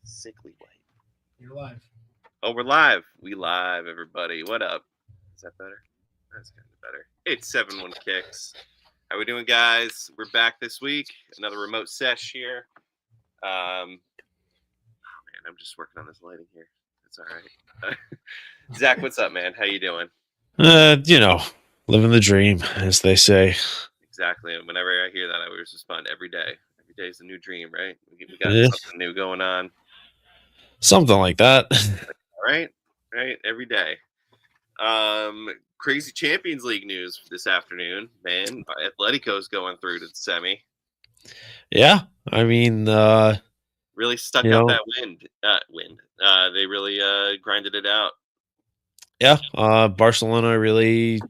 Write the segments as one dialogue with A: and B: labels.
A: Sickly white.
B: You're live.
A: Oh, we're live. We live, everybody. What up? Is that better? That's kind of better. It's 71Kicks. How we doing, guys? We're back this week. Another remote sesh here. Oh, man, I'm just working on this lighting here. It's all right. Zach, what's up, man? How you doing?
C: Living the dream, as they say.
A: Exactly. And whenever I hear that, I always respond every day. Every day is a new dream, right? We got something new going on.
C: Something like that.
A: Right? Every day. Crazy Champions League news this afternoon, man. Atletico's going through to the semi.
C: Yeah, I mean,
A: really stuck out that wind. They really grinded it out.
C: Yeah, Barcelona really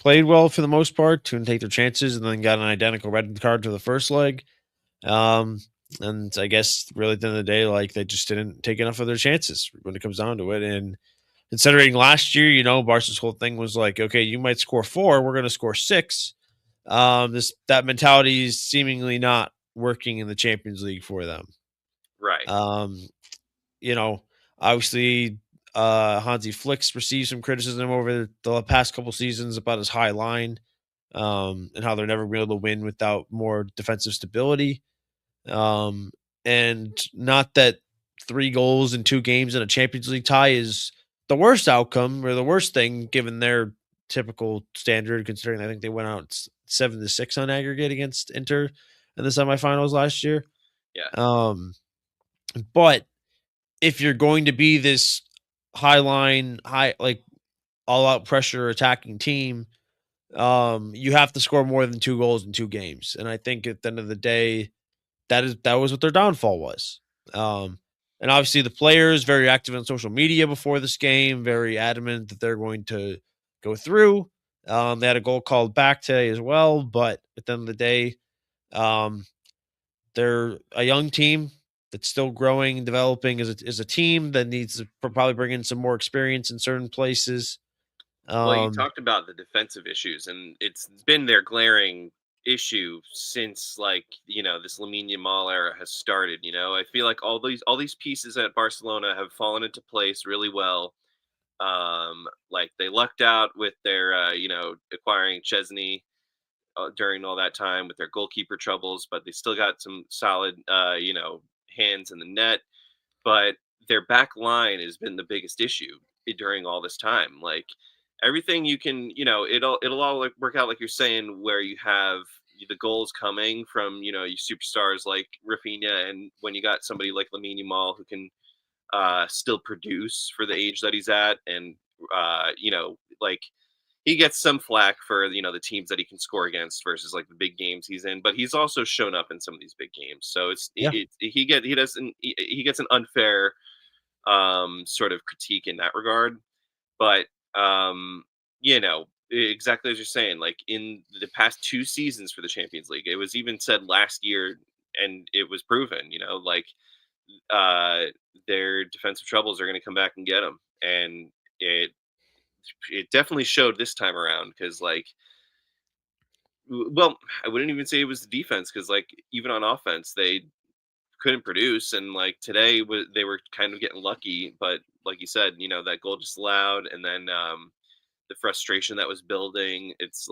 C: played well for the most part, couldn't take their chances, and then got an identical red card to the first leg. And I guess really at the end of the day, like they just didn't take enough of their chances when it comes down to it. And considering last year, Barca's whole thing was like, okay, you might score 4, we're going to score 6. That mentality is seemingly not working in the Champions League for them.
A: Right.
C: Obviously, Hansi Flick's received some criticism over the past couple seasons about his high line, and how they're never been able to win without more defensive stability. And not that 3 goals in 2 games in a Champions League tie is the worst outcome or the worst thing given their typical standard, considering I think they went out 7-6 on aggregate against Inter in the semifinals last year.
A: Yeah.
C: But if you're going to be this high line, all out pressure attacking team, you have to score more than 2 goals in 2 games. And I think at the end of the day, that was what their downfall was. And obviously the players very active on social media before this game, very adamant that they're going to go through. They had a goal called back today as well, but at the end of the day, they're a young team that's still growing and developing as a team that needs to probably bring in some more experience in certain places.
A: Well, you talked about the defensive issues, and it's been their glaring issue since this Lamine Yamal era has started. I feel like all these pieces at Barcelona have fallen into place really well. They lucked out with their acquiring Chesney during all that time with their goalkeeper troubles, but they still got some solid hands in the net. But their back line has been the biggest issue during all this time. Like everything you can, it'll all work out like you're saying, where you have the goals coming from your superstars like Rafinha, and when you got somebody like Lamine Yamal who can still produce for the age that he's at, and he gets some flack for the teams that he can score against versus like the big games he's in, but he's also shown up in some of these big games. So he gets an unfair sort of critique in that regard. But exactly as you're saying, like in the past 2 seasons for the Champions League, it was even said last year, and it was proven, their defensive troubles are going to come back and get them. And it definitely showed this time around, because I wouldn't even say it was the defense, because even on offense they couldn't produce, and today they were kind of getting lucky, but like you said, that goal just allowed, and then the frustration that was building, it's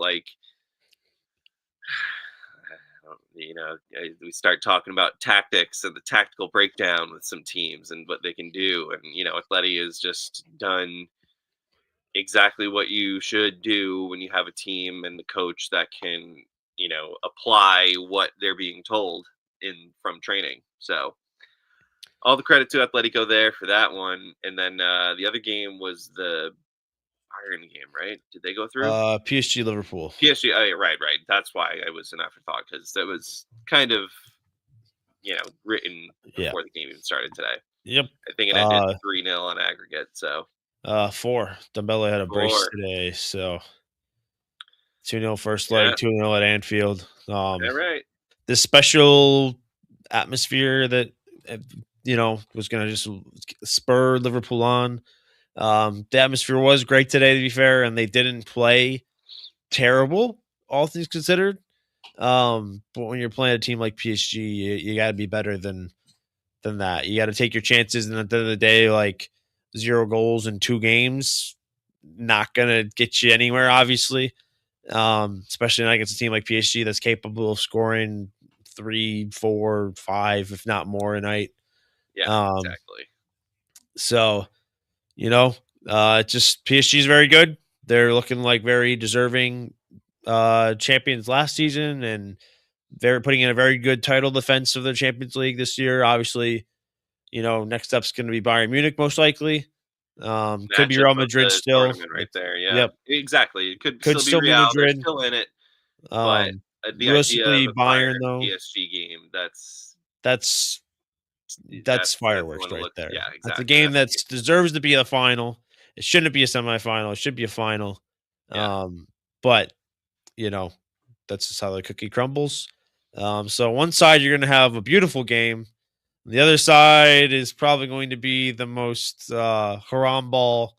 A: we start talking about tactics and the tactical breakdown with some teams and what they can do, and Atleti has just done exactly what you should do when you have a team and the coach that can apply what they're being told from training. So all the credit to Atletico there for that one. And then the other game was the Bayern game, right? Did they go through?
C: PSG Liverpool.
A: PSG, right. That's why I was an afterthought, because that was kind of written before the game even started today.
C: Yep.
A: I think it ended 3-0 on aggregate. So
C: 4. Dembele had a brace today, so 2-0 first leg, 2-0 at Anfield.
A: Right.
C: This special atmosphere that was going to just spur Liverpool on. The atmosphere was great today, to be fair, and they didn't play terrible, all things considered. But when you're playing a team like PSG, you got to be better than than that. You got to take your chances, and at the end of the day, like 0 goals in 2 games, not gonna get you anywhere. Obviously, especially not against a team like PSG that's capable of scoring 3, 4, 5, if not more a night.
A: Yeah,
C: Um,
A: exactly.
C: so you know, just PSG is very good. They're looking like very deserving champions last season, and they're putting in a very good title defense of the Champions League this year. Obviously, next up's going to be Bayern Munich most likely. Could be
A: Matchup
C: Real
A: of
C: Madrid
A: the
C: still.
A: tournament right
C: It's
A: there. Yeah,
C: Yep,
A: exactly. It could
C: could
A: still be
C: still be
A: Real. They're
C: Madrid.
A: still in it, but the idea of
C: Realistically,
A: a Bayern
C: Bayern though,
A: PSG game,
C: that's that's
A: that's the
C: fireworks
A: one to
C: right
A: look.
C: there.
A: Yeah,
C: That's a
A: exactly.
C: game
A: That's
C: that deserves to be a final. It shouldn't be a semifinal. It should be a final.
A: yeah.
C: But you know, that's just how the cookie crumbles. So one side you're going to have a beautiful game. The other side is probably going to be the most haram ball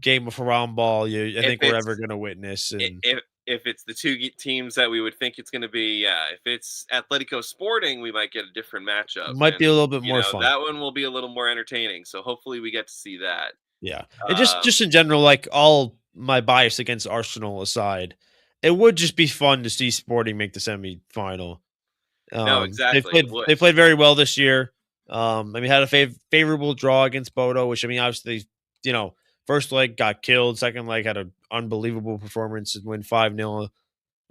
C: game of haram ball I
A: If
C: think we're ever
A: it's
C: going to witness, and
A: if it's the two teams that we would think it's going to be, yeah. If it's Atletico Sporting, we might get a different matchup,
C: might be a
A: and
C: little bit more fun.
A: that one will be a little more entertaining. So hopefully we get to see that.
C: Yeah, and just
A: Um,
C: in general, like all my bias against Arsenal aside, it would just be fun to see Sporting make the semifinal.
A: no,
C: They've
A: exactly. It
C: played
A: would.
C: they played very well this year. Had a favorable draw against Bodo, which obviously, first leg got killed, second leg had an unbelievable performance and win 5-0.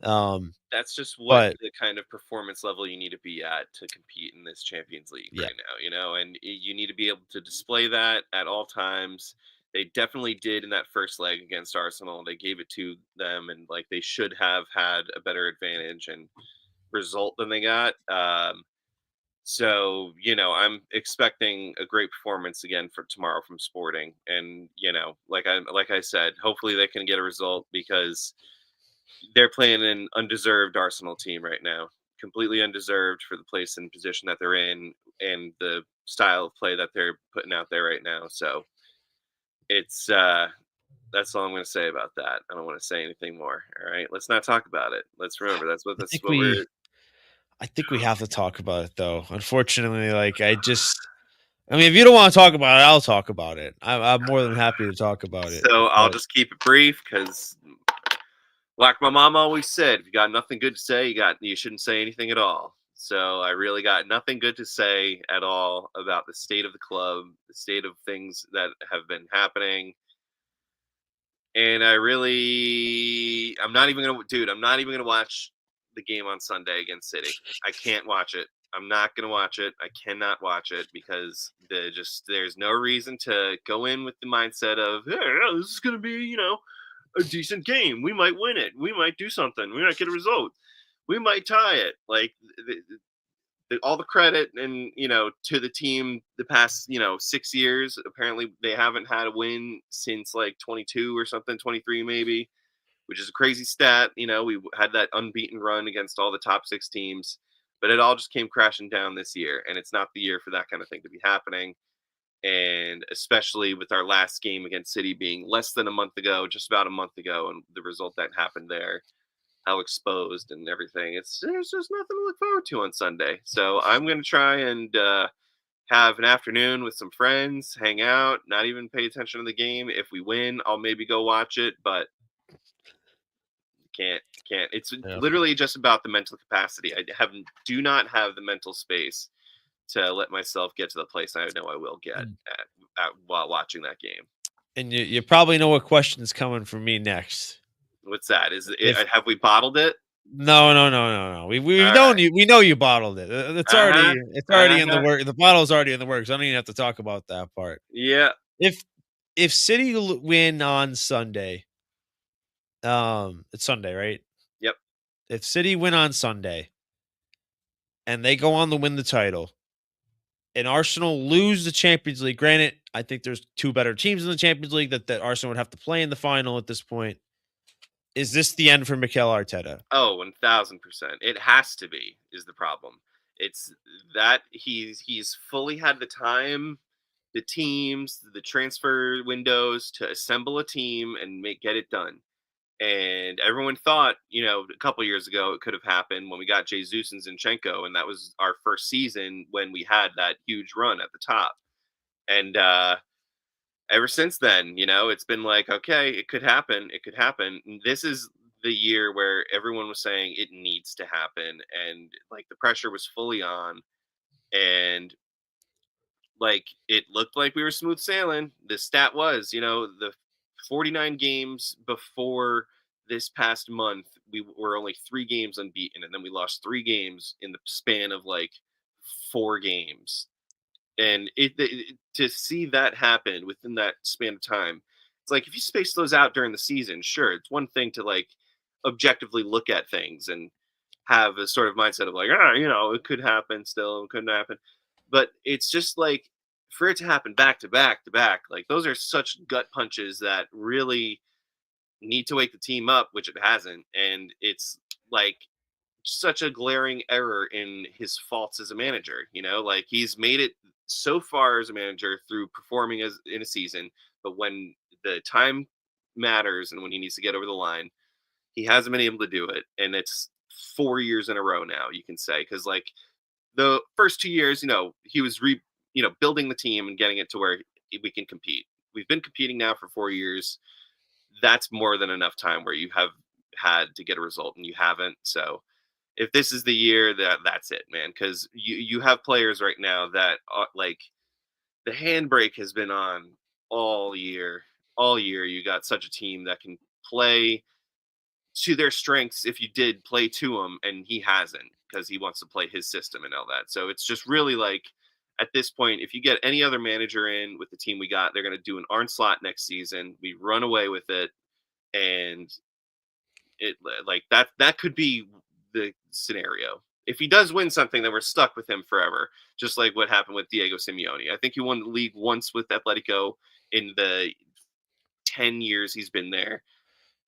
C: Um,
A: That's just what
C: but
A: the kind of performance level you need to be at to compete in this Champions League
C: yeah,
A: right now, and you need to be able to display that at all times. They definitely did in that first leg against Arsenal. They gave it to them, and like they should have had a better advantage and result than they got. So I'm expecting a great performance again for tomorrow from Sporting, and like I said, hopefully they can get a result because they're playing an undeserved Arsenal team right now, completely undeserved for the place and position that they're in and the style of play that they're putting out there right now. So it's that's all I'm going to say about that. I don't want to say anything more. All right, let's not talk about it. Let's remember
C: I
A: that's
C: think
A: what we're.
C: I think we have to talk about it though. Unfortunately, like if you don't want to talk about it, I'll talk about it. I'm more than happy to talk about it.
A: So I'll
C: But
A: just keep it brief because, like my mom always said, if you got nothing good to say, you shouldn't say anything at all. So I really got nothing good to say at all about the state of the club, the state of things that have been happening. And I'm not even gonna, dude. I'm not even gonna watch the game on Sunday against City. I can't watch it. I'm not gonna watch it. I cannot watch it because there's no reason to go in with the mindset of, hey, yeah, this is gonna be a decent game. We might win it. We might do something. We might get a result. We might tie it. Like all the credit and to the team the past 6 years. Apparently they haven't had a win since like 22 or something, 23 maybe, which is a crazy stat. We had that unbeaten run against all the top six teams, but it all just came crashing down this year, and it's not the year for that kind of thing to be happening. And especially with our last game against City being less than a month ago, just about a month ago, and the result that happened there, how exposed and everything. There's just nothing to look forward to on Sunday. So I'm gonna try and have an afternoon with some friends, hang out, not even pay attention to the game. If we win, I'll maybe go watch it, but can't. It's
C: yeah.
A: literally just about the mental capacity. Do not have the mental space to let myself get to the place I know I will get
C: And
A: while watching that game.
C: you probably know what question's coming from me next.
A: What's that?
C: If
A: Have we bottled it?
C: No, no, no, no, no. We've
A: All
C: known
A: right.
C: you. We know you bottled it.
A: Uh huh.
C: It's
A: Uh
C: already in the
A: huh.
C: work. The bottle's already in the works. I don't even have to talk about that part.
A: Yeah.
C: If City win on Sunday, it's Sunday, right?
A: Yep.
C: If City win on Sunday and they go on to win the title, and Arsenal lose the Champions League, granted, I think there's two better teams in the Champions League that Arsenal would have to play in the final at this point. Is this the end for Mikel Arteta?
A: Oh, 1000%. It has to be is the problem. It's that he's fully had the time, the teams, the transfer windows to assemble a team and get it done. And everyone thought, a couple years ago it could have happened when we got Jesus and Zinchenko, and that was our first season when we had that huge run at the top. And ever since then, it's been like, okay, it could happen. It could happen. And this is the year where everyone was saying it needs to happen. And like the pressure was fully on. And like it looked like we were smooth sailing. The stat was, the 49 games before this past month, we were only 3 games unbeaten. And then we lost 3 games in the span of like 4 games. And to see that happen within that span of time, it's like if you space those out during the season, sure, it's one thing to like objectively look at things and have a sort of mindset of like, it could happen still, it couldn't happen. But it's just like for it to happen back to back to back, like those are such gut punches that really need to wake the team up, which it hasn't. And it's like such a glaring error in his faults as a manager. Like he's made it so far as a manager through performing as in a season, but when the time matters and when he needs to get over the line, he hasn't been able to do it. And it's 4 years in a row now, you can say, because like the first 2 years, he was building the team and getting it to where we can compete. We've been competing now for 4 years. That's more than enough time where you have had to get a result and you haven't. So if this is the year, that's it, man. Because you have players right now that are, like the handbrake has been on all year. All year, you got such a team that can play to their strengths if you did play to him, and he hasn't because he wants to play his system and all that. So it's just really like at this point, if you get any other manager in with the team we got, they're going to do an Arn slot next season. We run away with it, and it like that could be the scenario. If he does win something, then we're stuck with him forever, just like what happened with Diego Simeone. I think he won the league once with Atletico in the 10 years he's been there,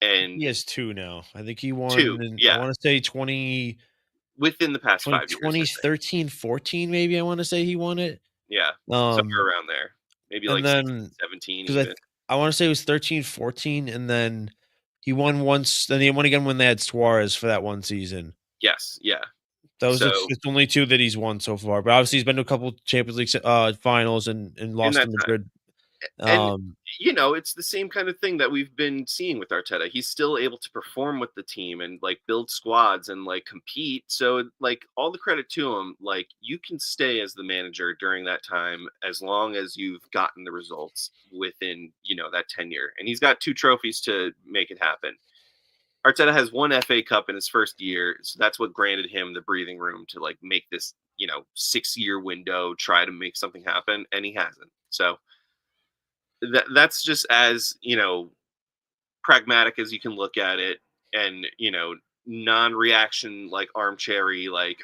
C: He
A: and
C: has 2 now. I think he
A: two,
C: won in I
A: yeah,
C: wanna say
A: within the past 5 years, I think.
C: 2013, 14, maybe I wanna say he won it.
A: Yeah, somewhere
C: Um,
A: around there, maybe
C: and
A: like 16,
C: then
A: 17
C: because
A: even.
C: I wanna say it was 13, 14, and then he won once, then he won again when they had Suarez for that one season.
A: Yes, yeah.
C: Those are
A: So
C: it's only 2 that he's won so far, but obviously he's been to a couple Champions League finals and
A: in
C: lost to
A: that time.
C: Madrid.
A: And
C: Um,
A: it's the same kind of thing that we've been seeing with Arteta. He's still able to perform with the team and like build squads and like compete. So like all the credit to him. Like you can stay as the manager during that time as long as you've gotten the results within that tenure. And he's got 2 trophies to make it happen. Arteta has 1 FA Cup in his first year, so that's what granted him the breathing room to like make this 6-year window, try to make something happen, and he hasn't. So that's just as pragmatic as you can look at it, and non-reaction like armchairy, like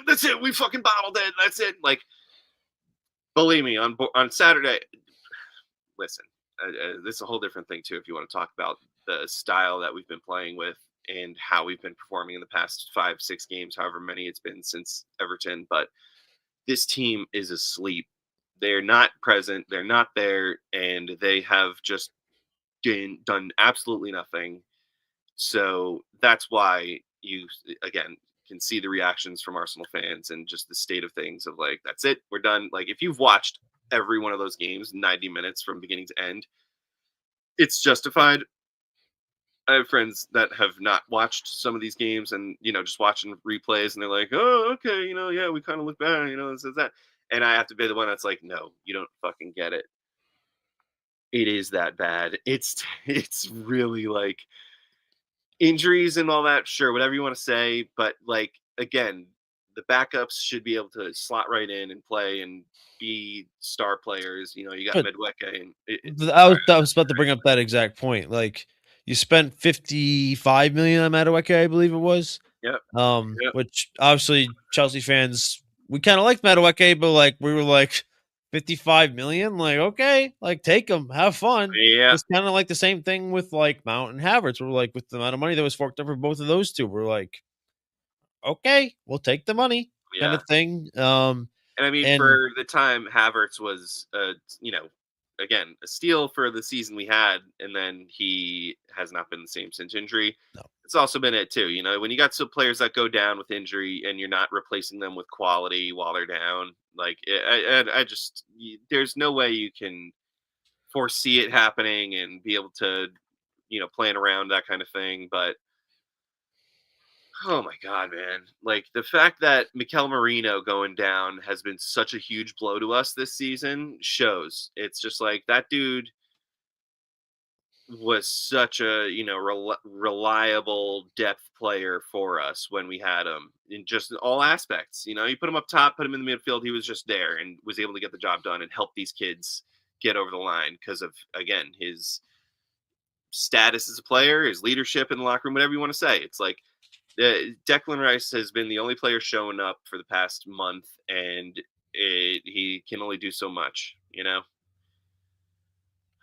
A: that's it, we fucking bottled it, that's it. Like believe me, on Saturday, listen, this is a whole different thing too. If you want to talk about the style that we've been playing with and how we've been performing in the past 5-6 games, however many it's been since Everton, but this team is asleep. They're not present. They're not there, and they have just done absolutely nothing. So that's why you again can see the reactions from Arsenal fans and just the state of things of like, that's it, we're done. Like if you've watched every one of those games, 90 minutes from beginning to end, it's justified. I have friends that have not watched some of these games and just watching replays, and they're like, "Oh, okay, yeah, we kind of look bad, this is that," and I have to be the one that's like, "No, you don't fucking get it. It is that bad. It's it's really like injuries and all that. Sure, whatever you want to say, but like again, the backups should be able to slot right in and play and be star players. You got
C: but
A: Medweke and
C: I was about to bring up that exact point. Like, you spent 55 million on Madueke, I believe it was.
A: yep, yep,
C: Which obviously Chelsea fans, we kind of liked Madueke, but like we were like 55 million, like okay, like take them, have fun.
A: yeah,
C: It's kind of like the same thing with like Mount and Havertz. We're like with the amount of money that was forked over both of those two, we're like, okay, we'll take the money, kind
A: yeah.
C: of thing.
A: And I mean,
C: And
A: for the time, Havertz was, again, a steal for the season we had, and then he has not been the same since injury.
C: No.
A: It's also been it too. You know, when you got some players that go down with injury and you're not replacing them with quality while they're down, like I just there's no way you can foresee it happening and be able to plan around that kind of thing. But oh my god, man! Like the fact that Mikel Marino going down has been such a huge blow to us this season shows. It's just like that dude was such a reliable depth player for us when we had him in just all aspects. You know, you put him up top, put him in the midfield, he was just there and was able to get the job done and help these kids get over the line because of again his status as a player, his leadership in the locker room, whatever you want to say. It's like Declan Rice has been the only player showing up for the past month, and he can only do so much. You know,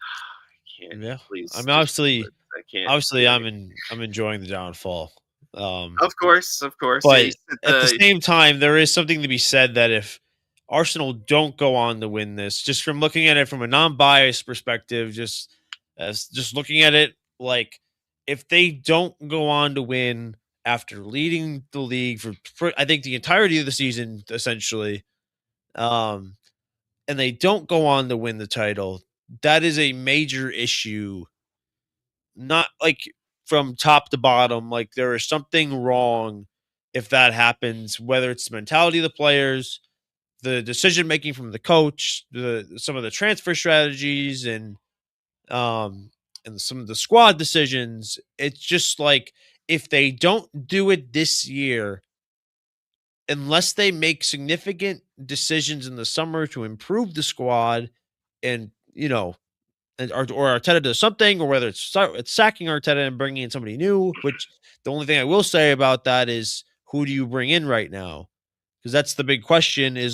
A: I can't.
C: Yeah. I
A: Please,
C: mean,
A: just I can't
C: obviously,
A: do any.
C: I'm enjoying the downfall.
A: Of course. Yeah, you
C: But
A: said
C: at the same time, there is something to be said that if Arsenal don't go on to win this, just from looking at it from a non-biased perspective, just as just looking at it like if they don't go on to win after leading the league for I think the entirety of the season, essentially, um, and they don't go on to win the title, that is a major issue. Not like from top to bottom, like there is something wrong if that happens, whether it's the mentality of the players, the decision making from the coach, the some of the transfer strategies um and some of the squad decisions. It's just like if they don't do it this year, unless they make significant decisions in the summer to improve the squad and or Arteta does something, or whether it's sacking Arteta and bringing in somebody new. Which the only thing I will say about that is who do you bring in right now? Because that's the big question.
A: yeah,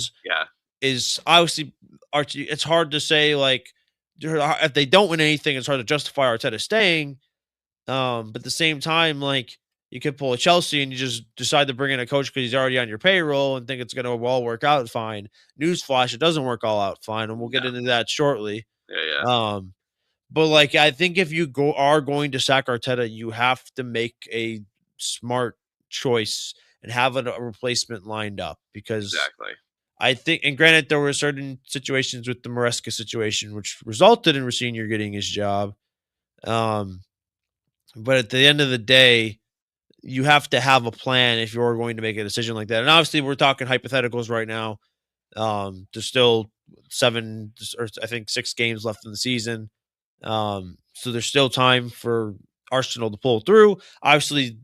C: Is obviously Archie. It's hard to say like if they don't win anything, it's hard to justify Arteta staying. But at the same time, like you could pull a Chelsea and you just decide to bring in a coach because he's already on your payroll and think it's going to all work out fine. Newsflash: it doesn't work all out fine, and we'll get
A: no,
C: into that shortly.
A: yeah,
C: Um, but like I think if you are going to sack Arteta, you have to make a smart choice and have a replacement lined up because
A: exactly.
C: I think, and granted, there were certain situations with the Maresca situation which resulted in Rossinier getting his job. Um, but at the end of the day, you have to have a plan if you're going to make a decision like that. And obviously, we're talking hypotheticals right now. There's still 7 or I think 6 games left in the season. So there's still time for Arsenal to pull through. Obviously,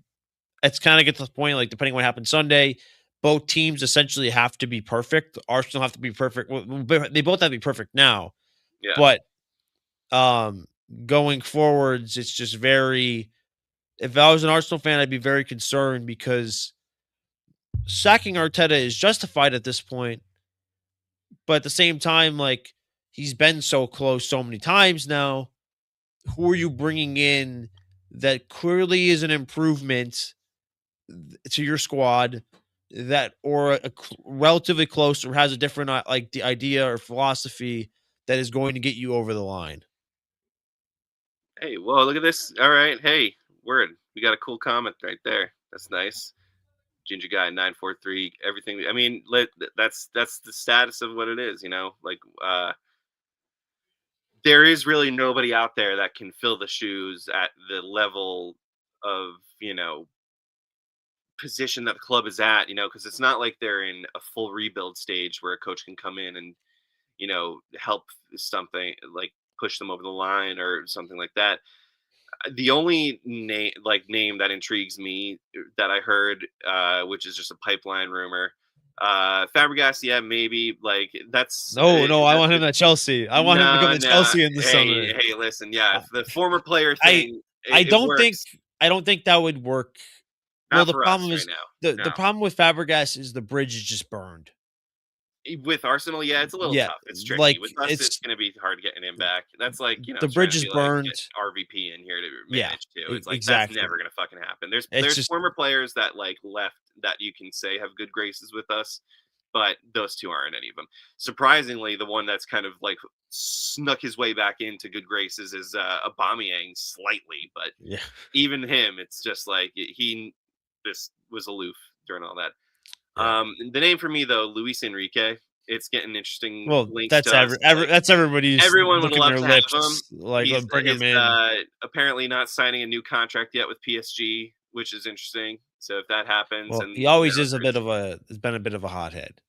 C: it's kind of get to the point, like depending on what happens Sunday, both teams essentially have to be perfect. Arsenal have to be perfect. Well, they both have to be perfect now,
A: Yeah.
C: but um, going forwards, it's just very. If I was an Arsenal fan, I'd be very concerned because sacking Arteta is justified at this point, but at the same time, like he's been so close so many times now. Who are you bringing in that clearly is an improvement to your squad that or relatively close or has a different like the idea or philosophy that is going to get you over the line?
A: Hey, whoa, look at this. All right. Hey, word. We got a cool comment right there. That's nice. Ginger guy 943. Everything. I mean, that's the status of what it is. You know, like there is really nobody out there that can fill the shoes at the level of position that the club is at. You know, because it's not like they're in a full rebuild stage where a coach can come in and help something like push them over the line or something like that. The only name that intrigues me that I heard, which is just a pipeline rumor, Fabregas, yeah, maybe like
C: No, no, I
A: that's
C: want him
A: it.
C: at Chelsea. I want him to come
A: No,
C: to
A: no.
C: Chelsea in the
A: Hey,
C: summer.
A: hey, listen, yeah,
C: Uh,
A: if the former player
C: I
A: thing,
C: I
A: it
C: don't think
A: works.
C: I don't think that would work. Well,
A: Not
C: the
A: for us
C: problem
A: right
C: is
A: now.
C: the
A: No,
C: problem with Fabregas is the bridge is just burned.
A: with Arsenal, yeah, it's a little
C: Yeah,
A: tough. It's tricky.
C: like
A: With us, it's going to be hard getting him back. That's like
C: the
A: trying
C: bridge
A: to
C: is
A: be like
C: burned.
A: get RVP in here to
C: Yeah,
A: manage too. It's like that's
C: exactly.
A: never going to fucking happen.
C: It's
A: There's
C: just
A: former players that like left that you can say have good graces with us, but those two aren't any of them. Surprisingly, the one that's kind of like snuck his way back into good graces as Aubameyang slightly, but
C: Yeah.
A: even him, it's just like he just was aloof during all that.
C: Yeah.
A: The name for me though, Luis Enrique. It's getting interesting
C: Well,
A: links
C: that's
A: to us. Like
C: that's everybody's
A: everyone would
C: licking
A: love
C: their
A: to have him.
C: lips, like,
A: He's
C: bring him
A: is
C: in.
A: apparently not signing a new contract yet with PSG, which is interesting. So if that happens,
C: Well,
A: and
C: he always
A: there
C: is a bit
A: is,
C: of a has been a bit of a hothead.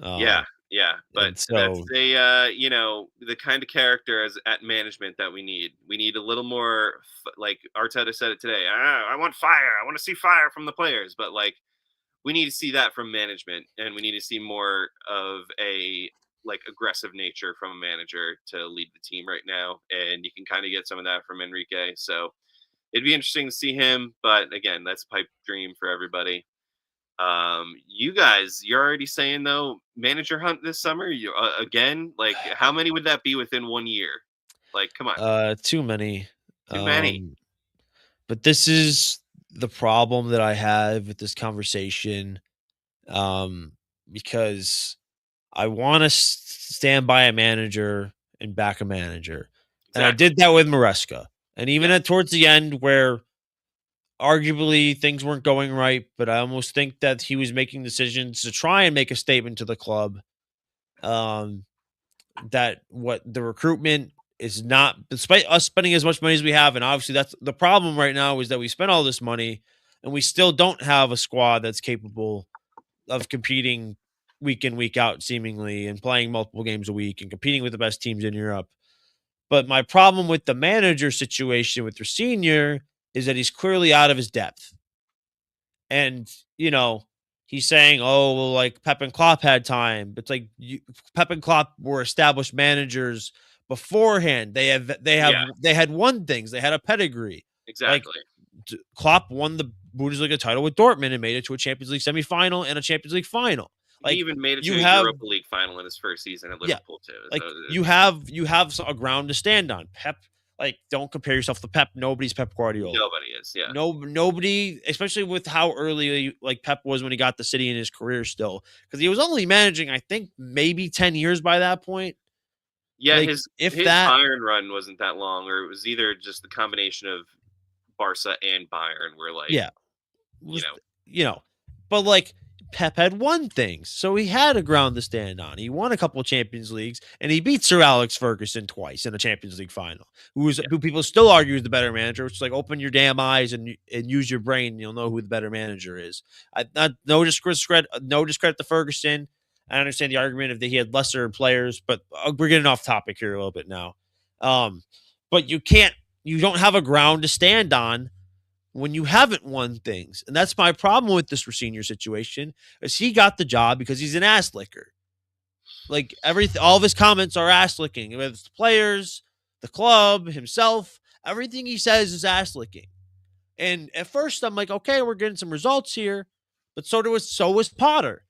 A: yeah,
C: Um,
A: yeah, but
C: and
A: that's
C: so
A: the the kind of character as at management that we need. We need a little more like Arteta said it today. I want fire. I want to see fire from the players, but like we need to see that from management, and we need to see more of a like aggressive nature from a manager to lead the team right now. And you can kind of get some of that from Enrique. So it'd be interesting to see him, but again, that's a pipe dream for everybody. You guys, you're already saying though, manager hunt this summer. You again, like how many would that be within 1 year? Like, come on,
C: too many.
A: too many.
C: Um, but this is the problem that I have with this conversation. Um, because I want to stand by a manager and back a manager, and I
A: Exactly.
C: did that with Maresca. And even
A: Yes.
C: at towards the end, where arguably things weren't going right, but I almost think that he was making decisions to try and make a statement to the club. Um, that what the recruitment is not, despite us spending as much money as we have, and obviously that's the problem right now is that we spent all this money and we still don't have a squad that's capable of competing week in week out seemingly and playing multiple games a week and competing with the best teams in Europe. But my problem with the manager situation with their senior is that he's clearly out of his depth. And, he's saying, "Oh, well, like Pep and Klopp had time." But it's like Pep and Klopp were established managers beforehand.
A: Yeah.
C: They had won things. They had a pedigree. Like
A: Exactly.
C: Klopp won the Bundesliga title with Dortmund and made it to a Champions League semifinal and a Champions League final.
A: He
C: Like
A: even made it to
C: you
A: a
C: have,
A: Europa League final in his first season at
C: yeah,
A: Liverpool too. So
C: like you have a ground to stand on. Pep, like don't compare yourself to Pep. Nobody's Pep Guardiola.
A: nobody is. Yeah.
C: Nobody, especially with how early like Pep was when he got the City in his career still, because he was only managing, I think, maybe 10 years by that point.
A: Yeah,
C: Like
A: his
C: if
A: his
C: that,
A: Bayern run wasn't that long, or it was either just the combination of Barca and Bayern were like,
C: yeah,
A: you
C: was
A: know,
C: you know, but like Pep had won things, so he had a ground to stand on. He won a couple of Champions Leagues, and he beat Sir Alex Ferguson twice in a Champions League final.
A: yeah,
C: Who people still argue is the better manager, which is like open your damn eyes and use your brain, and you'll know who the better manager is. Not no discredit to Ferguson. I understand the argument if that he had lesser players, but we're getting off topic here a little bit now. Um, but you don't have a ground to stand on when you haven't won things. And that's my problem with this senior situation is he got the job because he's an ass licker. Like all of his comments are ass licking. Whether it's the players, the club, himself, everything he says is ass licking. And at first I'm like, okay, we're getting some results here. But so was Potter.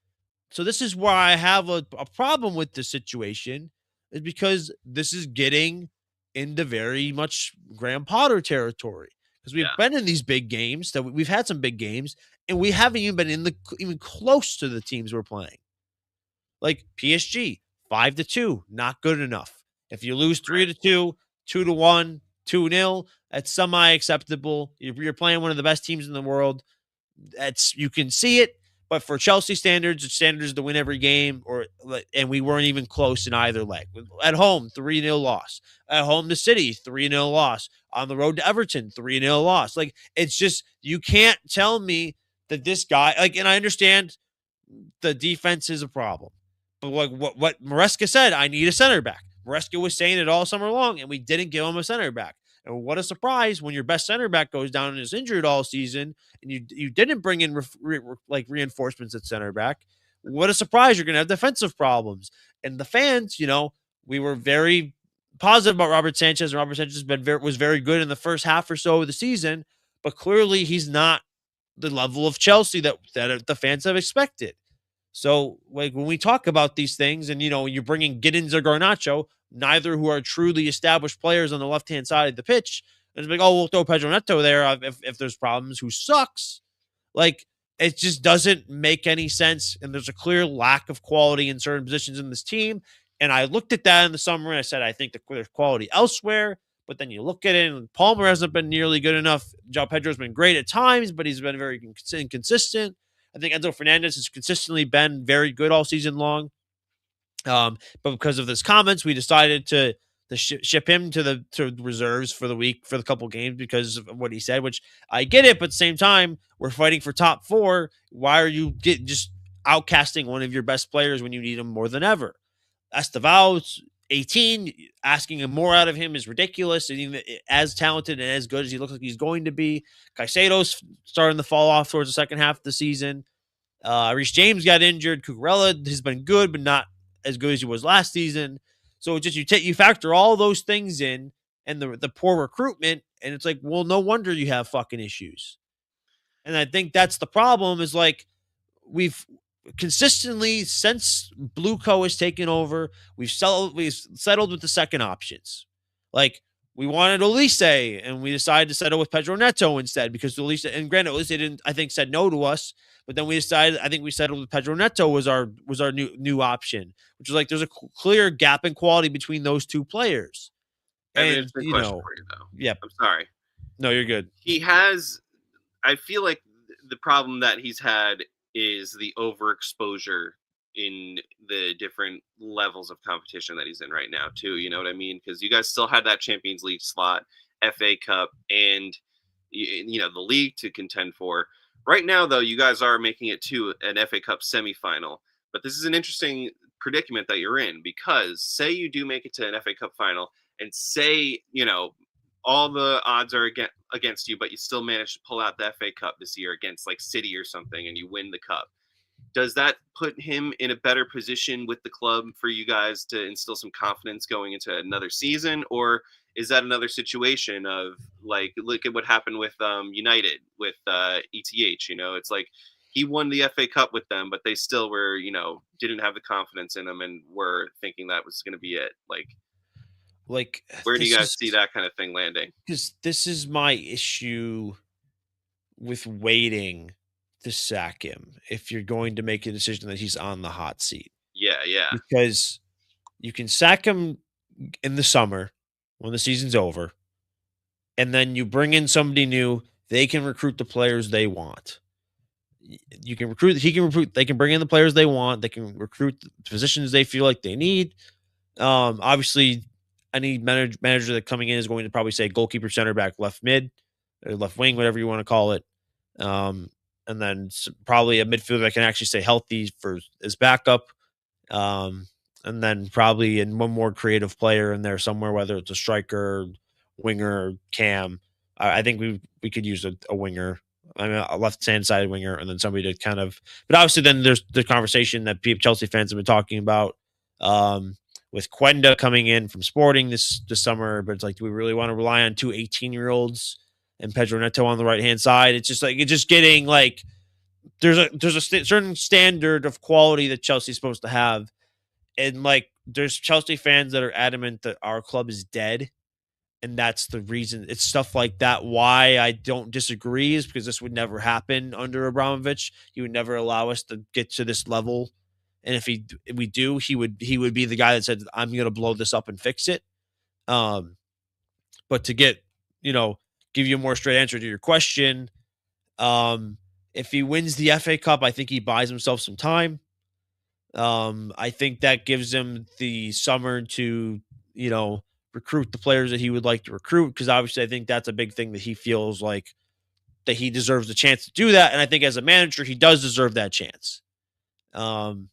C: So this is where I have a problem with this situation is because this is getting into very much Graham Potter territory because we've
A: yeah,
C: been in these big games that we've had some big games and we haven't even been even close to the teams we're playing. Like PSG, 5-2, not good enough. If you lose three
A: right,
C: to two, 2-1, 2-0, that's semi acceptable. You're playing one of the best teams in the world. That's you can see it, but for Chelsea standards, it's standards to win every game, and we weren't even close in either leg. At home, 3-0 loss. At home to City, 3-0 loss. On the road to Everton, 3-0 loss. Like it's just you can't tell me that this guy and I understand the defense is a problem. But like what Maresca said, I need a center back. Maresca was saying it all summer long, and we didn't give him a center back. And what a surprise when your best center back goes down and is injured all season, and you didn't bring in reinforcements at center back. What a surprise! You're going to have defensive problems, and the fans, we were very positive about Robert Sanchez, and Robert Sanchez was very good in the first half or so of the season, but clearly he's not the level of Chelsea that the fans have expected. So, like when we talk about these things, and you're bringing Giddens or Garnacho, neither who are truly established players on the left hand side of the pitch, and it's like, oh, we'll throw Pedro Neto there if there's problems. Who sucks? Like it just doesn't make any sense, and there's a clear lack of quality in certain positions in this team. And I looked at that in the summer and I said, I think there's quality elsewhere. But then you look at it, and Palmer hasn't been nearly good enough. João Pedro's been great at times, but he's been very inconsistent. I think Enzo Fernandez has consistently been very good all season long. But because of this comments, we decided to ship him to reserves for the week for the couple games because of what he said. Which I get it, but at the same time, we're fighting for top four. Why are you just outcasting one of your best players when you need him more than ever? Esteval's 18, asking more out of him is ridiculous. And even as talented and as good as he looks like he's going to be, Caicedo's starting to fall off towards the second half of the season. Reece James got injured. Cucurella has been good, but not as good as he was last season. So just you factor all those things in, and the poor recruitment, and it's like, well, no wonder you have fucking issues. And I think that's the problem. Is like we've consistently since Blueco has taken over, we've settled with the second options. Like we wanted Olise, and we decided to settle with Pedro Neto instead because Olise, and granted, Olise didn't, I think, said no to us, but then we decided, I think we settled with Pedro Neto was our new option, which was like there's a clear gap in quality between those two players.
A: I have an
C: And
A: interesting question for you, though.
C: yeah,
A: I'm sorry.
C: no, you're good.
A: He has. I feel like the problem that he's had is the overexposure in the different levels of competition that he's in right now, too. You know what I mean? Because you guys still had that Champions League slot, FA Cup, and the league to contend for. Right now, though, you guys are making it to an FA Cup semifinal. But this is an interesting predicament that you're in because say you do make it to an FA Cup final, and say all the odds are against you, but you still manage to pull out the FA Cup this year against like City or something, and you win the cup. Does that put him in a better position with the club for you guys to instill some confidence going into another season? Or is that another situation of like, look at what happened with United, with ETH, it's like he won the FA Cup with them, but they still were, didn't have the confidence in him and were thinking that was going to be it.
C: Like,
A: where do you guys see that kind of thing landing?
C: Because this is my issue with waiting to sack him if you're going to make a decision that he's on the hot seat.
A: Yeah.
C: Because you can sack him in the summer when the season's over, and then you bring in somebody new. They can recruit the players they want. You can recruit. He can recruit. They can bring in the players they want. They can recruit the positions they feel like they need. Obviously, any manager that coming in is going to probably say goalkeeper, center back, left mid, or left wing, whatever you want to call it. And then probably a midfielder that can actually stay healthy for his backup. And then probably in one more creative player in there somewhere, whether it's a striker, winger, cam. I think we could use a winger. I mean, a left-hand side winger, and then somebody to kind of. But obviously, then there's the conversation that Chelsea fans have been talking about with Quenda coming in from Sporting this summer. But it's like, do we really want to rely on two 18-year-olds and Pedro Neto on the right-hand side? It's just like it's just getting like there's a certain standard of quality that Chelsea's supposed to have, and like there's Chelsea fans that are adamant that our club is dead. And that's the reason. It's stuff like that. Why I don't disagree is because this would never happen under Abramovich. He would never allow us to get to this level. And if we do, he would be the guy that said, "I'm going to blow this up and fix it." But to get, give you a more straight answer to your question, if he wins the FA Cup, I think he buys himself some time. I think that gives him the summer to, recruit the players that he would like to recruit, because obviously I think that's a big thing that he feels like that he deserves a chance to do that. And I think as a manager, he does deserve that chance. But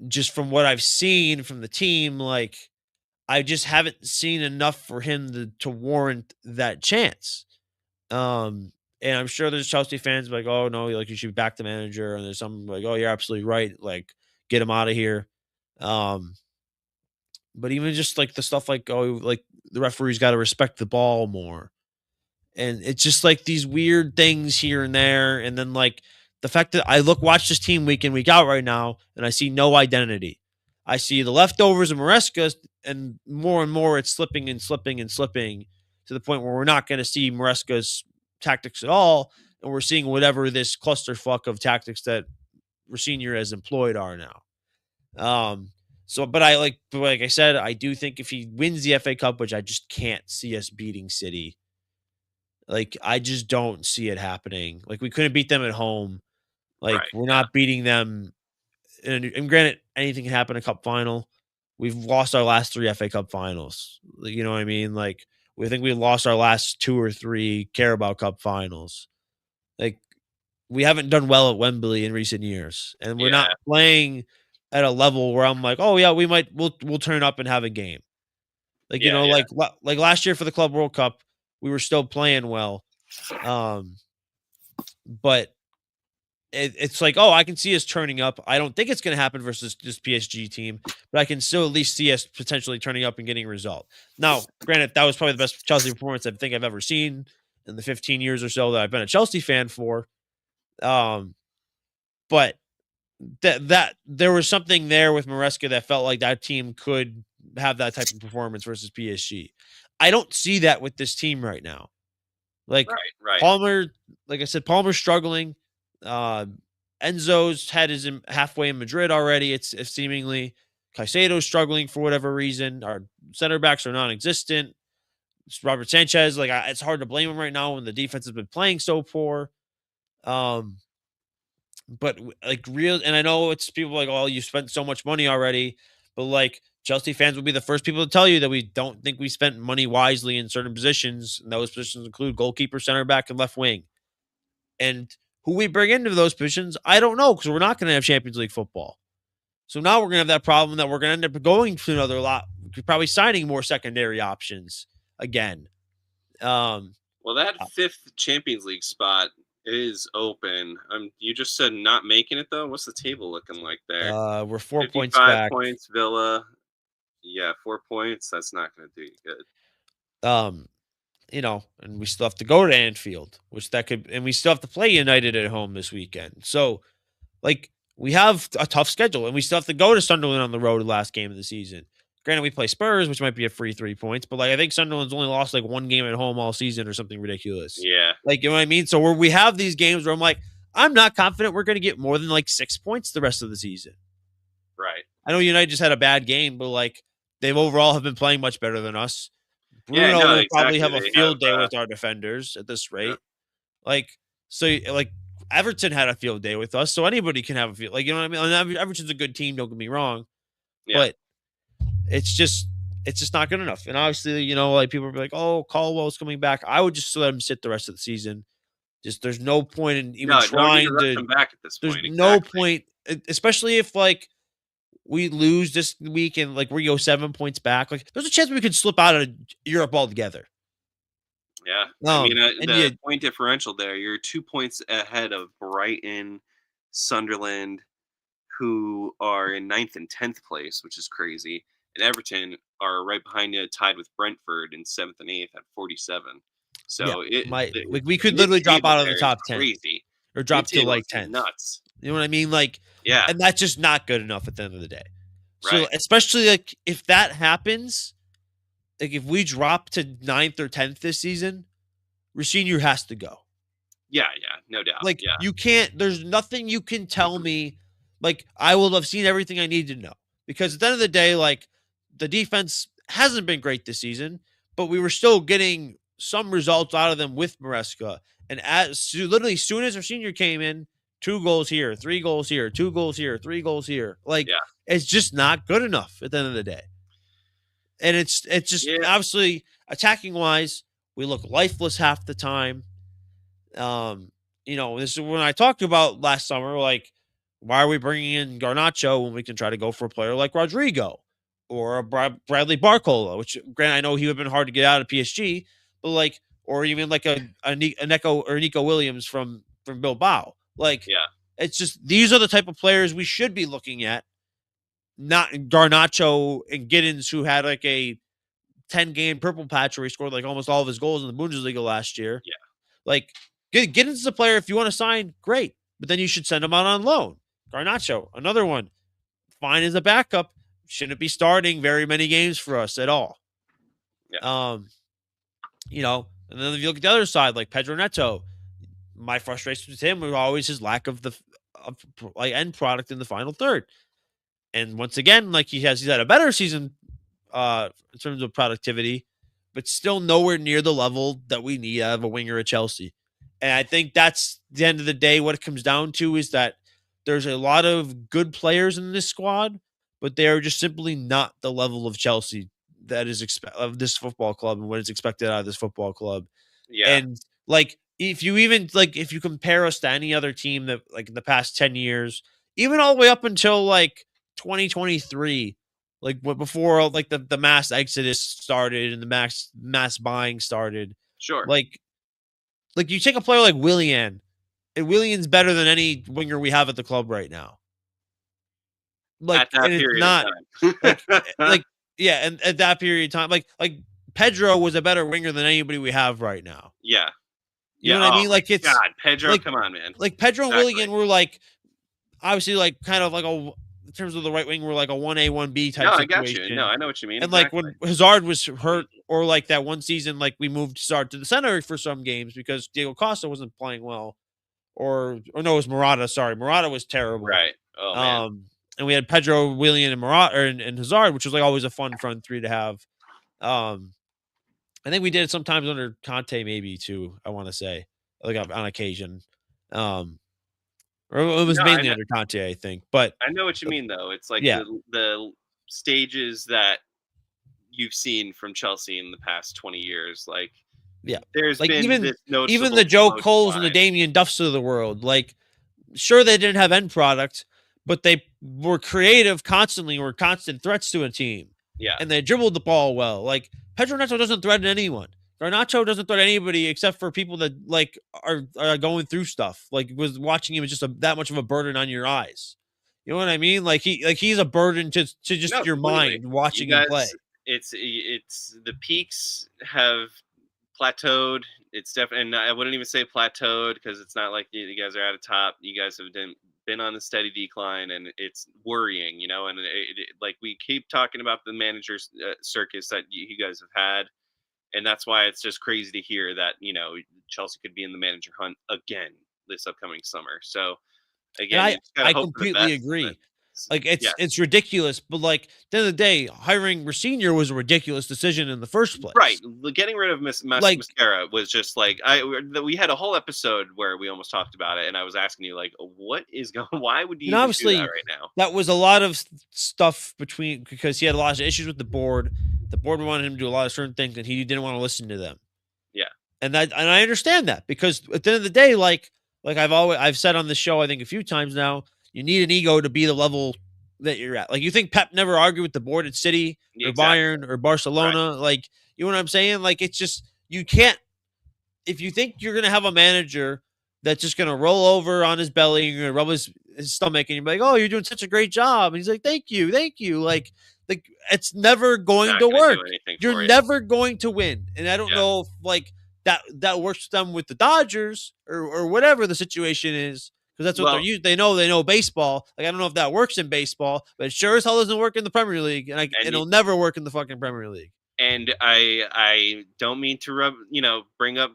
C: just from what I've seen from the team, like I just haven't seen enough for him to warrant that chance. And I'm sure there's Chelsea fans like, oh no, like you should back the manager. And there's some like, oh, you're absolutely right. Like get him out of here. But even just like the stuff like, oh, like the referee's got to respect the ball more. And it's just like these weird things here and there. And then like the fact that watch this team week in, week out right now, and I see no identity. I see the leftovers of Maresca, and more it's slipping and slipping and slipping to the point where we're not going to see Maresca's tactics at all. And we're seeing whatever this clusterfuck of tactics that Rossinier has employed are now. So, but like I said, I do think if he wins the FA Cup, which I just can't see us beating City, like I just don't see it happening. Like we couldn't beat them at home. Like
A: Right.
C: we're
A: Yeah.
C: not beating them. And granted, anything can happen in a cup final. We've lost our last three FA Cup finals. You know what I mean? Like we think we lost our last two or three Carabao Cup finals. Like we haven't done well at Wembley in recent years, and we're not
A: Yeah.
C: playing at a level where I'm like, oh yeah, we'll turn up and have a game. Like
A: Yeah. Yeah.
C: like last year for the Club World Cup, we were still playing well, um, but it's like, oh, I can see us turning up. I don't think it's going to happen versus this PSG team, but I can still at least see us potentially turning up and getting a result. Now, granted, that was probably the best Chelsea performance I think I've ever seen in the 15 years or so that I've been a Chelsea fan for. Um, but that there was something there with Maresca that felt like that team could have that type of performance versus PSG. I don't see that with this team right now. Like
A: Right. Right.
C: Palmer, like I said, Palmer's struggling. Uh, Enzo's head is halfway in Madrid already. It's seemingly Caicedo's struggling for whatever reason. Our center backs are non-existent. It's Robert Sanchez, it's hard to blame him right now when the defense has been playing so poor. Um, but like real, and I know it's people like, oh, you spent so much money already, but like Chelsea fans will be the first people to tell you that we don't think we spent money wisely in certain positions. And those positions include goalkeeper, center back, and left wing. And who we bring into those positions, I don't know because we're not going to have Champions League football. So now we're going to have that problem that we're going to end up going to another lot, probably signing more secondary options again. Um,
A: Well, that fifth Champions League spot is open. You just said not making it though. What's the table looking like there?
C: we're 4 points
A: 55
C: back.
A: points, Villa. Yeah, 4 points. That's not going to do you good.
C: Um, and we still have to go to Anfield, and we still have to play United at home this weekend. So, like, we have a tough schedule, and we still have to go to Sunderland on the road the last game of the season. Granted, we play Spurs, which might be a free 3 points, but like I think Sunderland's only lost like one game at home all season or something ridiculous.
A: Yeah.
C: Like, you know what I mean? So where we have these games where I'm like, I'm not confident we're going to get more than like 6 points the rest of the season.
A: Right.
C: I know United just had a bad game, but like they've overall have been playing much better than us.
A: Yeah.
C: Bruno
A: No.
C: will probably
A: Exactly.
C: have a
A: They have.
C: field day with our defenders at this
A: Yeah.
C: rate. Like, so like Everton had a field day with us, so anybody can have a field. Like, you know what I mean? And Everton's a good team, don't get me wrong,
A: Yeah.
C: but it's just not good enough. And obviously, like people will be like, "Oh, Caldwell's coming back." I would just let him sit the rest of the season. Just there's no point in even
A: No. No need to
C: trying
A: rush
C: to.
A: them back at this
C: There's
A: point.
C: no
A: Exactly.
C: point, especially if like we lose this week and like we go 7 points back. Like there's a chance we could slip out of Europe altogether.
A: Yeah. I mean,
C: And
A: the
C: yeah,
A: point differential there, you're 2 points ahead of Brighton, Sunderland, who are in ninth and 10th place, which is crazy. And Everton are right behind you, tied with Brentford in seventh and eighth at 47.
C: yeah,
A: So
C: we could literally drop
A: mid-table
C: out of the
A: there is
C: top 10
A: crazy.
C: or drop to
A: Mid-table
C: like
A: is
C: 10th.
A: nuts.
C: You know what I mean? Like,
A: Yeah,
C: and that's just not good enough at the end of the day. So
A: right.
C: especially like if that happens, like if we drop to 9th or 10th this season, Senior has to go.
A: Yeah, yeah, no doubt.
C: Like
A: Yeah,
C: you can't. There's nothing you can tell me. Like I will have seen everything I need to know because at the end of the day, like the defense hasn't been great this season, but we were still getting some results out of them with Maresca. And literally, soon as our senior came in, 2 goals here, 3 goals here, 2 goals here, 3 goals here. Like
A: yeah,
C: it's just not good enough at the end of the day. And it's just
A: yeah,
C: obviously attacking wise, we look lifeless half the time. This is when I talked about last summer, like, why are we bringing in Garnacho when we can try to go for a player like Rodrigo or a Bradley Barcola, which, granted, I know he would have been hard to get out of PSG, but like, or even like a Neko or Nico Williams from Bilbao. Like,
A: yeah,
C: it's just these are the type of players we should be looking at, not Garnacho and Giddens, who had like a 10-game purple patch where he scored like almost all of his goals in the Bundesliga last year.
A: yeah,
C: Like, get into the player if you want to sign, great. But then you should send him out on loan. Garnacho, another one. Fine as a backup. Shouldn't be starting very many games for us at all.
A: yeah,
C: And then if you look at the other side, like Pedro Neto, my frustration with him was always his lack of the end product in the final third. And once again, like he's had a better season in terms of productivity, but still nowhere near the level that we need out of a winger at Chelsea. And I think that's the end of the day. What it comes down to is that there's a lot of good players in this squad, but they are just simply not the level of Chelsea that is of this football club and what is expected out of this football club.
A: Yeah,
C: And like if you even like if you compare us to any other team that like in the past 10 years, even all the way up until like 2023, like what before like the mass exodus started and the mass buying started,
A: sure.
C: like you take a player like Willian, and Willian's better than any winger we have at the club right now.
A: At
C: Like, and
A: that
C: it's
A: period
C: not
A: of
C: like
A: time.
C: yeah, and at that period of time, like Pedro was a better winger than anybody we have right now.
A: Yeah.
C: You
A: Yeah,
C: know what I
A: oh
C: mean?
A: my
C: Like it's
A: god, Pedro,
C: like
A: come on, man.
C: Pedro and
A: Exactly.
C: Willian were like obviously like kind of like in terms of the right wing, we're like a 1A, 1B
A: No,
C: type
A: I got you. No,
C: situation.
A: I know what you mean,
C: And like
A: exactly.
C: when Hazard was hurt, or like that one season, like we moved Hazard to the center for some games because Diego Costa wasn't playing well. Or no, it was Murata. Sorry, Murata was terrible.
A: Right. Oh, man.
C: Um, and we had Pedro, Willian, and Murata and Hazard, which was like always a fun front three to have. Um, I think we did it sometimes under Conte, maybe too. I want to say like on occasion. Um, or it was
A: No,
C: mainly under Conte, I think. But
A: I know what you
C: uh,
A: mean, though. It's like
C: yeah,
A: the stages that you've seen from Chelsea in the past 20 years, like,
C: yeah.
A: there's
C: Like
A: been this
C: even the
A: noticeable
C: Joe
A: slow
C: Coles and the
A: decline.
C: Damian Duffs of the world, like sure they didn't have end product, but they were creative constantly, were constant threats to a team,
A: Yeah.
C: and they dribbled the ball well. Like Pedro Neto doesn't threaten anyone. Garnacho doesn't threaten anybody except for people that like are going through stuff. Like was watching him is just that much of a burden on your eyes. You know what I mean? Like he's a burden to just
A: No,
C: your
A: completely.
C: mind
A: You
C: watching him
A: guys,
C: play.
A: it's the peaks have plateaued. It's definitely, and I wouldn't even say plateaued because it's not like you guys are at a top. You guys have been on a steady decline, and it's worrying, you know. And like we keep talking about the managers circus that you guys have had, and that's why it's just crazy to hear that Chelsea could be in the manager hunt again this upcoming summer. So
C: And
A: again,
C: I
A: you just gotta
C: I
A: hope for the
C: completely
A: best. But
C: agree.
A: s-
C: Like
A: yeah,
C: it's ridiculous, but like at the end of the day, hiring Rosenior was a ridiculous decision in the first
A: right.
C: place.
A: Getting rid of
C: Like
A: Mascara was just like we had a whole episode where we almost talked about it, and I was asking you like, what is going? Why would you
C: and
A: even do that
C: obviously
A: right now?
C: that was a lot of stuff between because he had a lot of issues with the board. The board wanted him to do a lot of certain things, and he didn't want to listen to them.
A: Yeah,
C: And I understand that because at the end of the day, like I've said on the show, I think a few times now, you need an ego to be the level that you're at. Like you think Pep never argued with the board at City or
A: exactly.
C: Bayern or
A: Right.
C: Barcelona, like you know what I'm saying? Like it's just you can't if you think you're gonna have a manager that's just gonna roll over on his belly, you're gonna rub his stomach, and you're like, "Oh, you're doing such a great job," and he's like, thank you." Like it's never going
A: Not
C: to
A: gonna do
C: work.
A: anything
C: You're
A: for you.
C: never going to win, and I don't
A: Yeah,
C: know if like that works for them with the Dodgers or whatever the situation is. Because that's what they're
A: well,
C: used. They know baseball. Like I don't know if that works in baseball, but it sure as hell doesn't work in the Premier League, and
A: and
C: it'll never work in the fucking Premier League.
A: I don't mean to bring up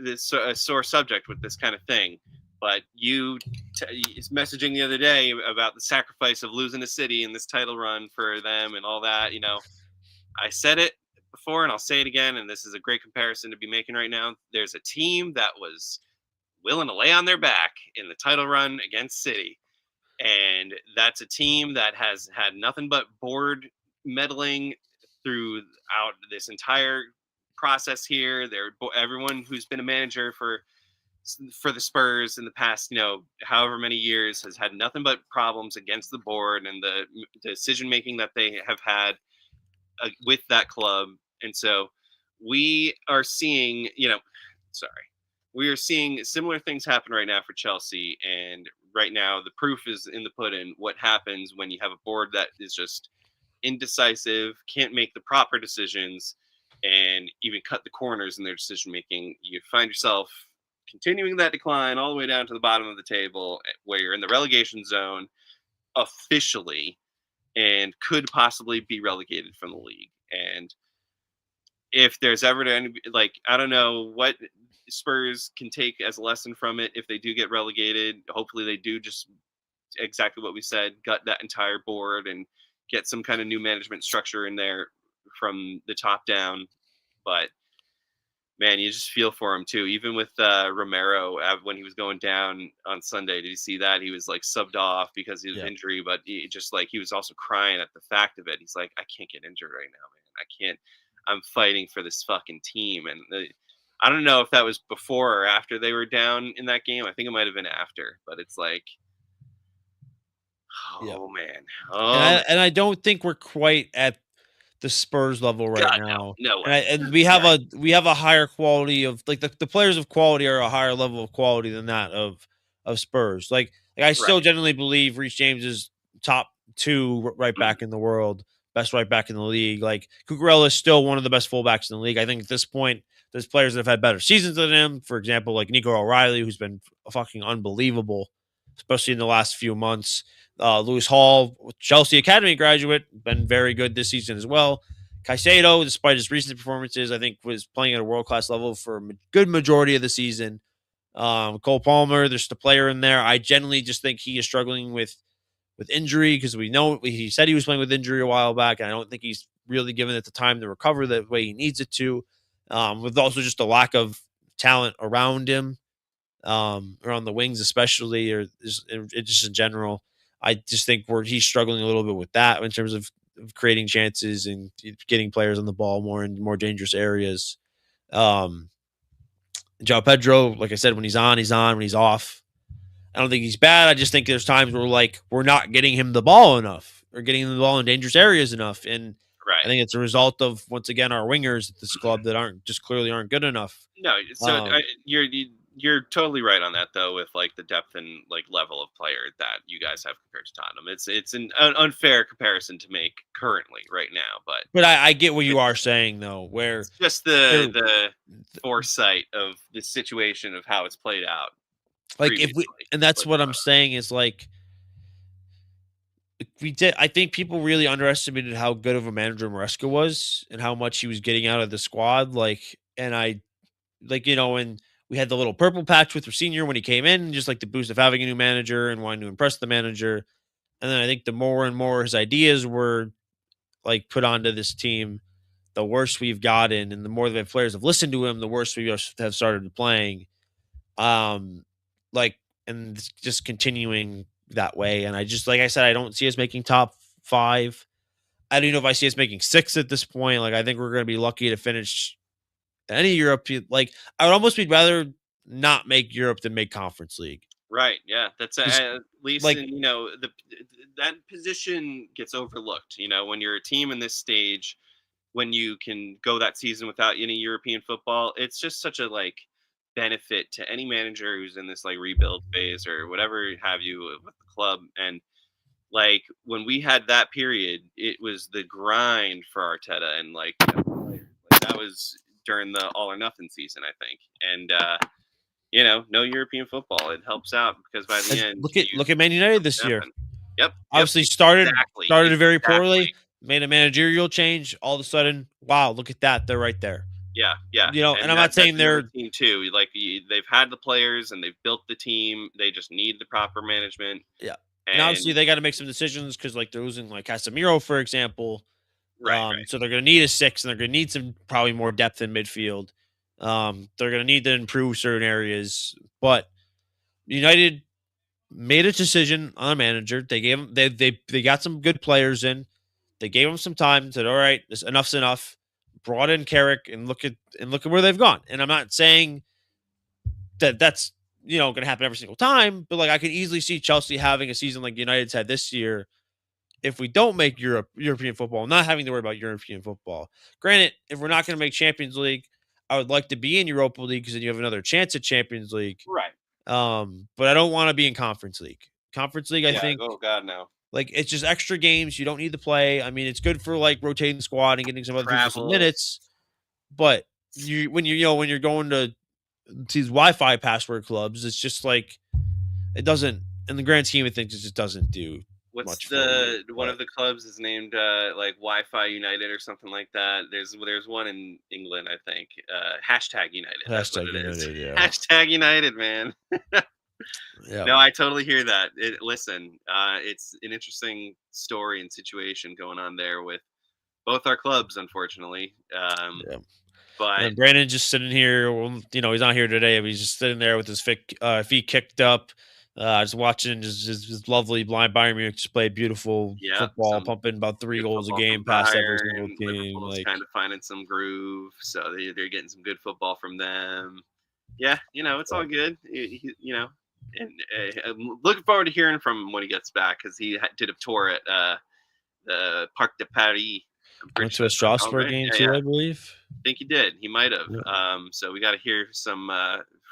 A: this a sore subject with this kind of thing, but is messaging the other day about the sacrifice of losing a city in this title run for them and all that. I said it before and I'll say it again, and this is a great comparison to be making right now. There's a team that was willing to lay on their back in the title run against City, and that's a team that has had nothing but board meddling throughout this entire process here. Everyone who's been a manager for the Spurs in the past, however many years, has had nothing but problems against the board and the decision making that they have had with that club. And so we are seeing, sorry, we are seeing similar things happen right now for Chelsea. And right now, the proof is in the pudding. What happens when you have a board that is just indecisive, can't make the proper decisions, and even cut the corners in their decision making? You find yourself continuing that decline all the way down to the bottom of the table, where you're in the relegation zone officially and could possibly be relegated from the league. And if there's ever to any, like, I don't know what Spurs can take as a lesson from it if they do get relegated. Hopefully they do just exactly what we said, gut that entire board and get some kind of new management structure in there from the top down. But man, you just feel for him too. Even with Romero, when he was going down on Sunday, did you see that he was like subbed off because of
C: Yeah.
A: injury? But he was also crying at the fact of it. He's like, I can't get injured right now, man. I can't. I'm fighting for this fucking team, and I don't know if that was before or after they were down in that game. I think it might have been after, but it's like,
C: Yeah.
A: oh man,
C: And
A: oh
C: I
A: man,
C: and I don't think we're quite at the Spurs level right
A: God,
C: now.
A: no, no
C: And
A: way.
C: we have
A: Right,
C: a higher quality of like the players of quality are a higher level of quality than that of Spurs. Like I still
A: right.
C: genuinely believe Reece James is top two right
A: Mhm.
C: back in the world, best right back in the league. Like Cucurella is still one of the best fullbacks in the league. I think at this point, there's players that have had better seasons than him. For example, like Nico O'Reilly, who's been fucking unbelievable, especially in the last few months. Lewis Hall, Chelsea Academy graduate, been very good this season as well. Caicedo, despite his recent performances, I think was playing at a world class level for a good majority of the season. Cole Palmer, there's the player in there. I generally just think he is struggling with injury because we know he said he was playing with injury a while back, and I don't think he's really given it the time to recover the way he needs it to. With also just a lack of talent around him, around the wings, especially, or just in general. I just think he's struggling a little bit with that in terms of creating chances and getting players on the ball more in more dangerous areas. Um, João Pedro, like I said, when he's on, he's on. When he's off, I don't think he's bad. I just think there's times where like we're not getting him the ball enough or getting him the ball in dangerous areas enough. And I
A: Right.
C: think it's a result of once again our wingers at this club that aren't just clearly aren't good enough.
A: No, so
C: Um,
A: you're totally right on that though, with like the depth and like level of player that you guys have compared to Tottenham. It's an unfair comparison to make currently right now, but
C: but I get what you are
A: it's
C: saying though, where
A: it's just
C: there
A: the foresight of the situation of how it's played out
C: like if we
A: previously
C: and
A: is
C: that's
A: what's
C: what I'm
A: going on.
C: saying is like we did I think people really underestimated how good of a manager Maresca was and how much he was getting out of the squad. And I like, and we had the little purple patch with Senior when he came in, just like the boost of having a new manager and wanting to impress the manager. And then I think the more and more his ideas were like put onto this team, the worse we've gotten, and the more the players have listened to him, the worse we have started playing. Um, like, and it's just continuing that way. And I just, like I said, I don't see us making top five. I don't even know if I see us making six at this point. Like, I think we're going to be lucky to finish any European. Like, I would almost be rather not make Europe than make Conference League.
A: Right. Yeah. That's
C: Just
A: at least
C: like,
A: in the that position gets overlooked. When you're a team in this stage, when you can go that season without any European football, it's just such a like benefit to any manager who's in this like rebuild phase or whatever have you with the club. And like when we had that period, it was the grind for Arteta and like players. Like that was during the all or nothing season, I think. And no European football. It helps out because by the
C: and
A: end
C: look at Man United this year.
A: happen. Yep, yep,
C: Obviously started very
A: exactly.
C: poorly, made a managerial change. All of a sudden, wow, look at that. They're right there.
A: Yeah, yeah,
C: And
A: and
C: I'm not
A: that's
C: saying
A: another
C: they're
A: team too. They've had the players and they've built the team. They just need the proper management.
C: yeah. And obviously
A: And
C: they got to make some decisions because like they're losing like Casemiro, for example.
A: right, right,
C: So they're gonna need a six and they're gonna need some probably more depth in midfield. They're gonna need to improve certain areas. But United made a decision on a manager. They gave him they got some good players in. They gave him some time. Said, "All right, this enough's enough." Brought in Carrick and look at where they've gone. And I'm not saying that that's going to happen every single time, but like I could easily see Chelsea having a season like United's had this year if we don't make European football, not having to worry about European football. Granted, if we're not going to make Champions League, I would like to be in Europa League because then you have another chance at Champions League.
A: right.
C: But I don't want to be in Conference League. Conference League, I
A: Yeah.
C: think,
A: Oh God, no.
C: like it's just extra games. You don't need to play. I mean, it's good for like rotating the squad and getting some other people some
A: Travel.
C: minutes. But when you're going to these Wi-Fi password clubs, it's just like it doesn't. In the grand scheme of things, it just doesn't do
A: What's
C: much for you.
A: the one
C: But
A: of the clubs is named like Wi-Fi United or something like that? There's one in England, I think. Hashtag United. That's what
C: hashtag
A: it is.
C: United, yeah.
A: Hashtag United, man.
C: Yeah,
A: No, I totally hear that. Listen, it's an interesting story and situation going on there with both our clubs, unfortunately.
C: yeah.
A: But
C: And Brandon just sitting here, well, he's not here today, but he's just sitting there with his feet kicked up, just watching just lovely blind Bayern Munich just play beautiful
A: yeah,
C: football,
A: some
C: pumping about 3
A: good
C: goals a
A: football from
C: game past every single
A: Bayern.
C: team.
A: Liverpool's
C: Like,
A: kind of finding some groove, so they're getting some good football from them. Yeah, it's
C: yeah.
A: all good. And I'm looking forward to hearing from him when he gets back because he did a tour at the Parc de Paris. I'm pretty
C: Went to
A: sure
C: a
A: that's what it's called,
C: Strasbourg
A: right?
C: game
A: Yeah,
C: too,
A: yeah.
C: I
A: I
C: believe.
A: think he did. He might have.
C: Yeah.
A: So we got to hear some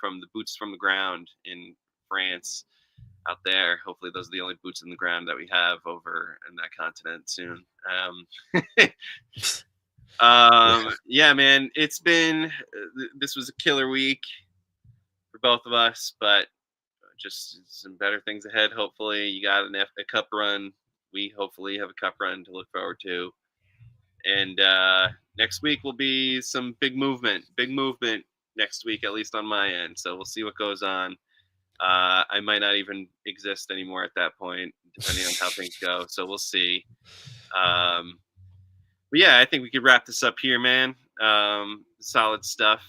A: from the boots from the ground in France out there. Hopefully, those are the only boots in the ground that we have over in that continent soon.
C: Yeah.
A: Yeah, man, it's been this was a killer week for both of us, but just some better things ahead. Hopefully, you got a cup run. We hopefully have a cup run to look forward to, and next week will be some big movement next week, at least on my end. So we'll see what goes on. I might not even exist anymore at that point, depending on how things go. So we'll see. Um, but yeah, I think we could wrap this up here, man. Solid stuff.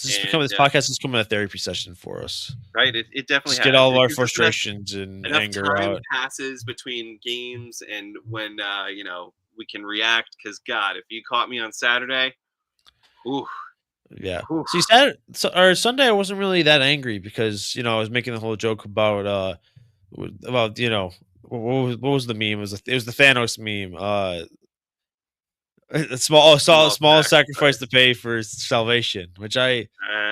A: And
C: This podcast is becoming a therapy session for us.
A: right, it definitely
C: Just get
A: has.
C: all of
A: It
C: our
A: gives us enough
C: frustrations and
A: enough
C: anger
A: time
C: out.
A: passes between games and when we can react. Because God, if you caught me on Saturday, ooh,
C: Yeah.
A: ooh,
C: See, Saturday or Sunday, I wasn't really that angry because I was making the whole joke about what was the meme? It was the Thanos meme. A
A: small
C: small sacrifice to
A: sacrifice.
C: pay for salvation, which
A: Uh,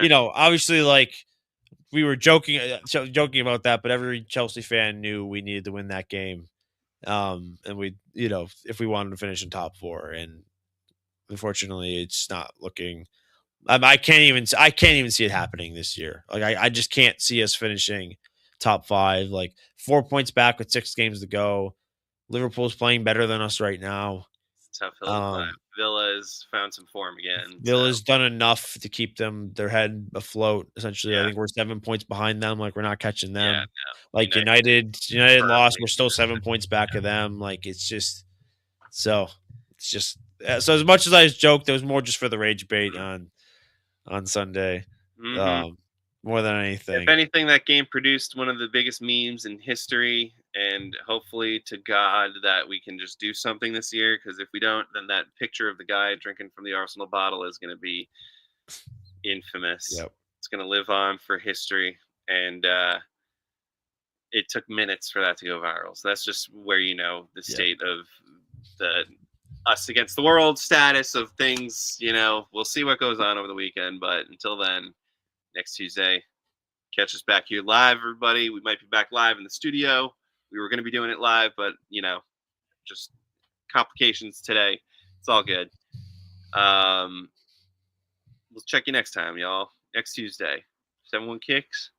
C: obviously, like, we were joking about that, but every Chelsea fan knew we needed to win that game. And if we wanted to finish in top four, and unfortunately, it's not looking. I can't even see it happening this year. Like, I just can't see us finishing top five. Like, 4 points back with 6 games to go. Liverpool's playing better than us right now.
A: it's a tough hill to climb.
C: Um,
A: Villa's found some form again, so
C: Villa's done enough to keep their head afloat. Essentially, I
A: yeah,
C: think we're 7 points behind them. Like, we're not catching
A: yeah.
C: them.
A: No,
C: Like,
A: United
C: United lost.
A: firmly.
C: We're still 7 points back of them. Like, so. It's just so, as much as I joked, it was more just for the rage bait on Sunday,
A: Mm-hmm.
C: um, more than
A: If
C: anything.
A: anything, that game produced one of the biggest memes in history, and hopefully to God that we can just do something this year. Because if we don't, then that picture of the guy drinking from the Arsenal bottle is going to be infamous.
C: Yep.
A: It's going to live on for history, and it took minutes for that to go viral. So that's just where the
C: Yep.
A: state of the us against the world status of things. We'll see what goes on over the weekend, but until then, next Tuesday, catch us back here live, everybody. We might be back live in the studio. We were going to be doing it live, but just complications today. It's all good. We'll check you next time, y'all. Next Tuesday. 71 Kicks.